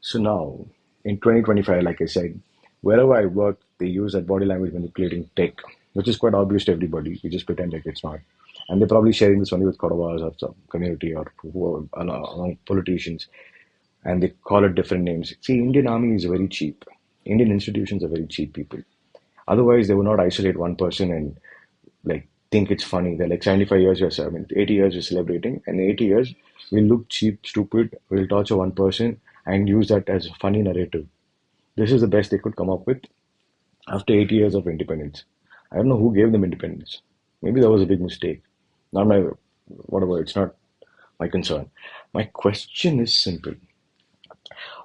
So now, in 2025, like I said, wherever I work, they use that body language manipulating tech, which is quite obvious to everybody. We just pretend like it's not. And they're probably sharing this only with Kodavas or some community or who are among politicians, and they call it different names. See, Indian army is very cheap. Indian institutions are very cheap people. Otherwise, they would not isolate one person and like think it's funny. They're like 75 years, I mean, 80 years we're celebrating, and 80 years we'll look cheap, stupid, we'll torture one person and use that as a funny narrative. This is the best they could come up with after 80 years of independence. I don't know who gave them independence. Maybe that was a big mistake. Not my, whatever, it's not my concern. My question is simple.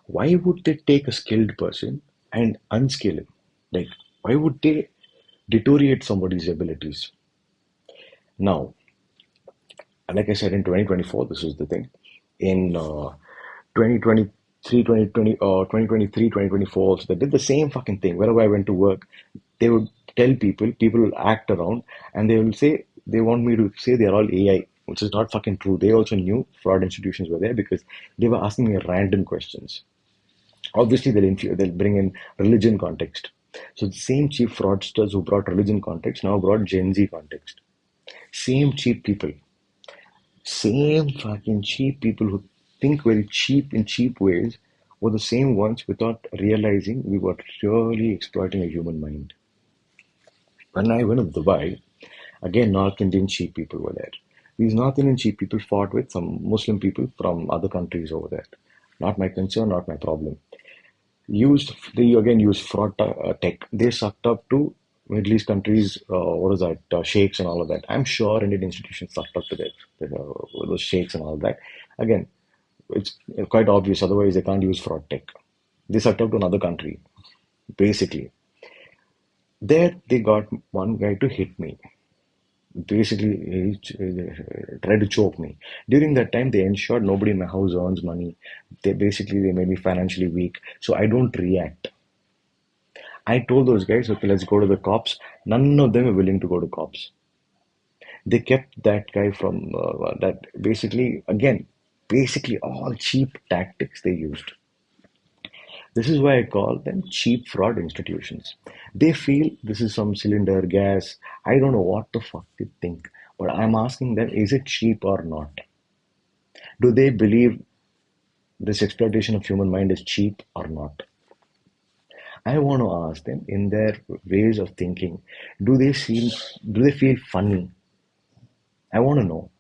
Why would they take a skilled person and unskill him? Like, why would they deteriorate somebody's abilities? Now, like I said, in 2024, this is the thing. In 2023, 2023, 2024, also, they did the same fucking thing. Wherever I went to work, they would tell people, people will act around, and they will say, they want me to say they're all AI, which is not fucking true. They also knew fraud institutions were there because they were asking me random questions. Obviously, they'll bring in religion context. So the same cheap fraudsters who brought religion context now brought Gen Z context. Same cheap people. Same fucking cheap people who think very cheap in cheap ways were the same ones without realizing we were really exploiting a human mind. When I went to Dubai, again, North Indian cheap people were there. These North Indian cheap people fought with some Muslim people from other countries over there. Not my concern, not my problem. They again used fraud tech. They sucked up to Middle East countries. What is that? Sheikhs and all of that. I'm sure Indian institutions sucked up to those sheikhs and all of that. Again, it's quite obvious. Otherwise, they can't use fraud tech. They sucked up to another country, basically. There, they got one guy to hit me. Basically, he tried to choke me. During that time, they ensured nobody in my house earns money. They made me financially weak, so I don't react. I told those guys, okay, let's go to the cops. None of them were willing to go to cops. They kept that guy from that. Basically all cheap tactics they used. This is why I call them cheap fraud institutions. They feel this is some cylinder gas. I don't know what the fuck they think, but I'm asking them, is it cheap or not? Do they believe this exploitation of human mind is cheap or not? I want to ask them in their ways of thinking, do they seem do they feel funny? I want to know.